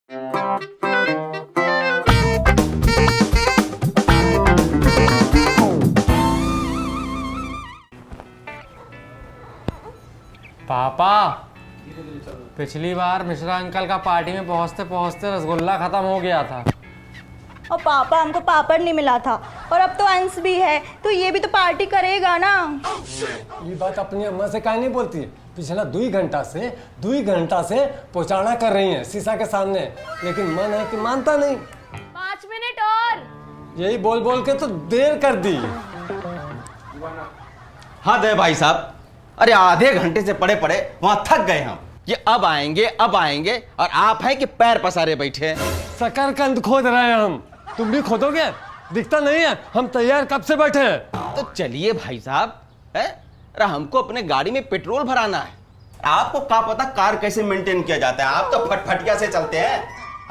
पापा, पिछली बार मिश्रा अंकल का पार्टी में पहुंचते पहुंचते रसगुल्ला खत्म हो गया था। और पापा, हमको पापड़ नहीं मिला था और अब तो अंश भी है, तो ये भी तो पार्टी करेगा ना। ये बात अपनी अम्मा से काहे नहीं बोलती? पिछला 2 घंटा से पहुंचाना कर रही है शीशा के सामने, लेकिन मन है कि मानता नहीं। 5 मिनट और। यही बोल बोल के तो देर कर दी। हाँ दे भाई साहब, अरे आधे घंटे से पड़े पड़े वहां थक गए हम। ये अब आएंगे और आप हैं कि पैर पसारे बैठे हैं। शकरकंद खोद रहे हैं हम, तुम भी खोदोगे? दिखता नहीं है? हम तैयार कब से बैठे हैं। तो चलिए भाई साहब, है अरे हमको अपने गाड़ी में पेट्रोल भराना है। आपको क्या पता कार कैसे मेंटेन किया जाता है? आप तो फटफटिया से चलते हैं।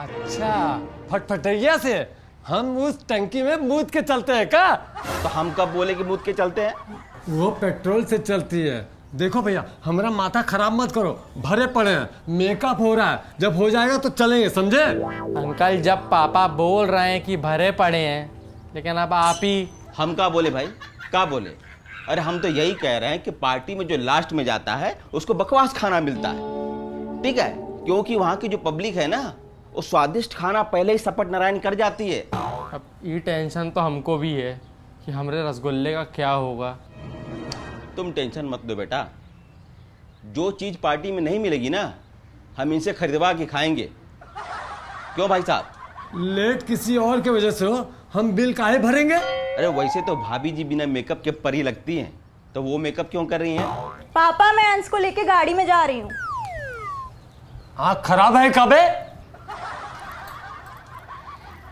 अच्छा, फटफटैया से? हम उस टंकी में मूद के चलते हैं क्या? तो हम कब बोले कि मूद के चलते हैं? वो पेट्रोल से चलती है। देखो भैया, हमारा माथा खराब मत करो, भरे पड़े हैं, मेकअप हो रहा है, जब हो जाएगा तो चलेंगे, समझे? अंकल, जब पापा बोल रहे हैं कि भरे पड़े हैं, लेकिन अब आप ही। हम क्या बोले भाई, क्या बोले? अरे हम तो यही कह रहे हैं कि पार्टी में जो लास्ट में जाता है उसको बकवास खाना मिलता है, ठीक है? क्योंकि वहाँ की जो पब्लिक है ना, वो स्वादिष्ट खाना पहले ही सपट नारायण कर जाती है। अब ये टेंशन तो हमको भी है कि हमारे रसगुल्ले का क्या होगा। तुम टेंशन मत लो बेटा, जो चीज पार्टी में नहीं मिलेगी ना, हम इनसे खरीदवा के खाएंगे। क्यों भाई साहब? लेट किसी और के वजह से हो, हम बिल काहे भरेंगे? अरे वैसे तो भाभी जी बिना मेकअप के परी लगती हैं, तो वो मेकअप क्यों कर रही हैं? पापा, मैं अंश को लेके गाड़ी में जा रही हूँ। आँख खराब है कबे?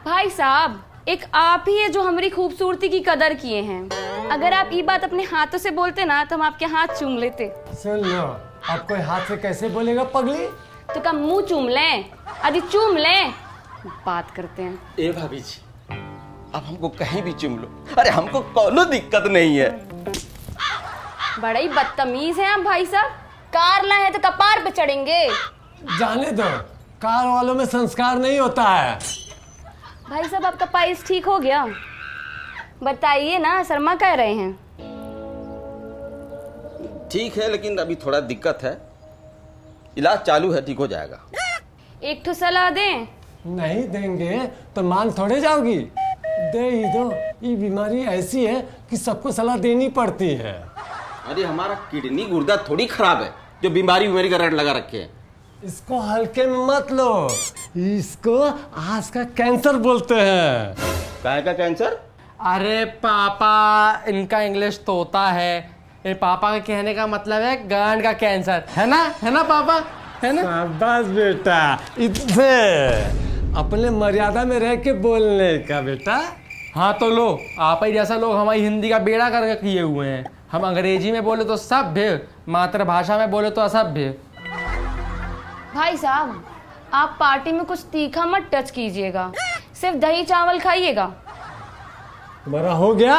भाई साहब, एक आप ही है जो हमारी खूबसूरती की कदर किए हैं। अगर आप ये बात अपने हाथों से बोलते ना तो हम आपके हाथ चूम लेते। सुन लो, अब कोई हाथ से कैसे बोलेगा पगली? तो क्या मुंह चूम लें? अरे चूम लें, बात करते हैं। ए भाभी जी, अब हमको कहीं भी चुम लो, अरे हमको कोनो दिक्कत नहीं है। बड़ा ही बदतमीज है आप भाई साहब। कार ना है तो कपार पे चढ़ेंगे। जाने दो, कार वालों में संस्कार नहीं होता है। भाई साहब, आपका पाइस ठीक हो गया? बताइए ना, शर्मा कह रहे हैं। ठीक है, लेकिन अभी थोड़ा दिक्कत है, इलाज चालू है, ठीक हो जाएगा। एक ठो सलाह दें? नहीं देंगे तो मान थोड़े जाओगी। दे ही दो, ये बीमारी ऐसी है कि सबको सलाह देनी पड़ती है। अरे हमारा किडनी गुर्दा थोड़ी खराब है जो बीमारी का रट लगा रखे हैं। इसको हल्के में मत लो, इसको आँख का कैंसर बोलते हैं। काहे का कैंसर? अरे पापा, इनका इंग्लिश तोता है। ये पापा के कहने का मतलब है गांड का कैंसर, है ना पापा, है ना? शाबाश बेटा, इतने अपने मर्यादा में रह के बोलने का बेटा। हाँ तो लो, आप ही जैसा लोग हमारी हिंदी का बेड़ा करके किए हुए हैं। हम अंग्रेजी में बोले तो सभ्य, मातृभाषा में बोले तो असभ्य। भाई साहब, आप पार्टी में कुछ तीखा मत टच कीजिएगा, सिर्फ दही चावल खाइएगा। तुम्हारा हो गया?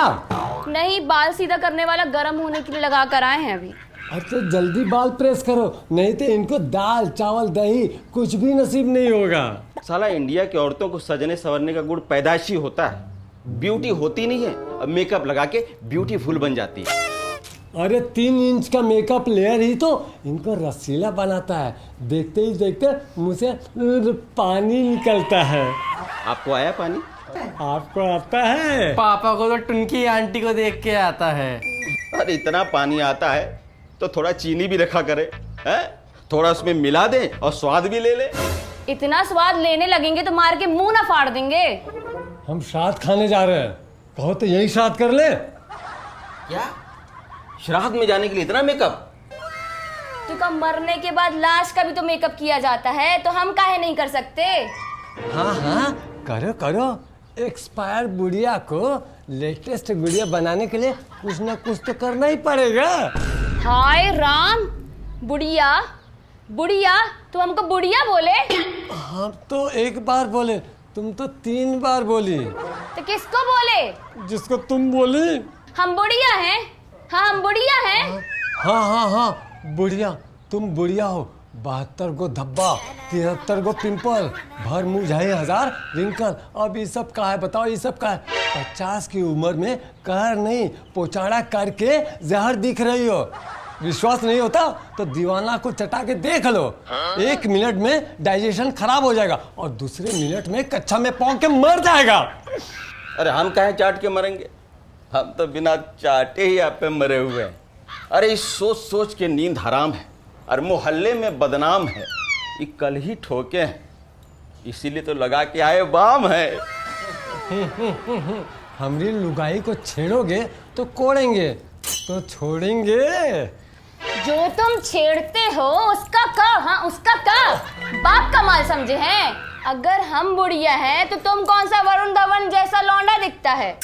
नहीं, बाल सीधा करने वाला गर्म होने के लिए लगा कर आए हैं अभी। अच्छा, जल्दी बाल प्रेस करो, नहीं तो इनको दाल चावल दही कुछ भी नसीब नहीं होगा। साला इंडिया की औरतों को सजने संवरने का गुण पैदाइशी होता है, ब्यूटी होती नहीं है, अब मेकअप लगा के ब्यूटीफुल बन जाती है। अरे 3 इंच का मेकअप लेयर ही तो इनको रसीला बनाता है। देखते ही देखते मुंह से पानी निकलता है। आपको आया पानी? आपको आता है? पापा को तो टुनकी आंटी को देख के आता है। अरे इतना पानी आता है तो थोड़ा चीनी भी रखा करे, हैं? थोड़ा उसमें मिला दे और स्वाद भी ले ले। इतना स्वाद लेने लगेंगे तो मार के मुंह ना फाड़ देंगे। हम श्राद्ध खाने जा रहे हैं, कहो तो यही श्राद्ध कर ले। क्या श्राद्ध में जाने के लिए इतना मेकअप? तो कब मरने के बाद लाश का भी तो मेकअप किया जाता है, तो हम काहे नहीं कर सकते? हाँ हाँ, करो करो। एक्सपायर गुड़िया को लेटेस्ट गुड़िया बनाने के लिए कुछ ना कुछ तो करना ही पड़ेगा। हाय राम, बुढ़िया बुढ़िया, तुम हमको बुढ़िया बोले? हम तो एक बार बोले, तुम तो 3 बार बोली। तो किसको बोले? जिसको तुम बोली। हम बुढ़िया हैं? हाँ, हम बुढ़िया हैं। हाँ हाँ हाँ, बुढ़िया, तुम बुढ़िया हो, 72 गो धब्बा, 73 गो पिंपल, भर मुरझाए 1000 रिंकल। अब ये सब का है बताओ, ये सब का है? 50 की उम्र में कहर नहीं पोचाड़ा करके जहर दिख रही हो। विश्वास नहीं होता तो दीवाना को चटा के देख लो। 1 मिनट में डाइजेशन खराब हो जाएगा और दूसरे मिनट में कच्चा में पौंक के मर जाएगा। अरे हम काहे चाट के मरेंगे, हम तो बिना चाटे ही आप पे मरे हुए हैं। अरे इस सोच सोच के नींद हराम है और मोहल्ले में बदनाम है। ये कल ही ठोके हैं, इसीलिए तो लगा के आए बाम है। हमारी लुगाई को छेड़ोगे तो कोड़ेंगे तो छोड़ेंगे। जो तुम छेड़ते हो उसका का, हाँ उसका का बाप का माल समझे हैं। अगर हम बुढ़िया हैं तो तुम कौन सा वरुण धवन जैसा लौंडा दिखता है।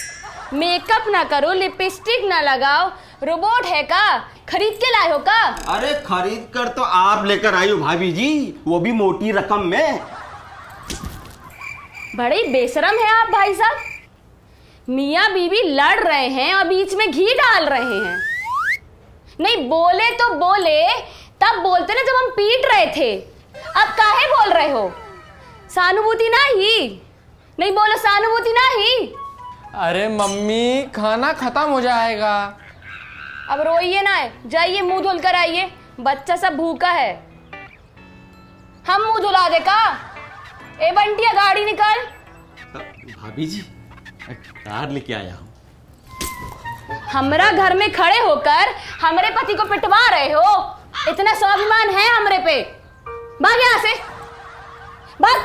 मेकअप ना करो, लिपस्टिक ना लगाओ, रोबोट है का, खरीद के लाए हो का? अरे खरीद कर तो आप लेकर आई हो भाभी जी, वो भी मोटी रकम में। बड़े बेशरम है आप भाई साहब। मियाँ बीवी लड़ रहे हैं और बीच में घी डाल रहे हैं। नहीं बोले तो बोले, तब बोलते ना जब हम पीट रहे थे। अब काहे बोल रहे हो? सहानुभूति नहीं बोलो, सहानुभूति नहीं। अरे मम्मी खाना खत्म हो जाएगा। अब रोइए ना, जाइए मुंह धुल कर आइए, बच्चा सब भूखा है। हम मुंह धुला दे का? ए बंटिया गाड़ी निकाल। भाभी जी कार लेके आया हूँ। हमरा घर में खड़े होकर हमरे पति को पिटवा रहे हो? इतना स्वाभिमान है हमरे पे? भाग यहाँ से, भाग।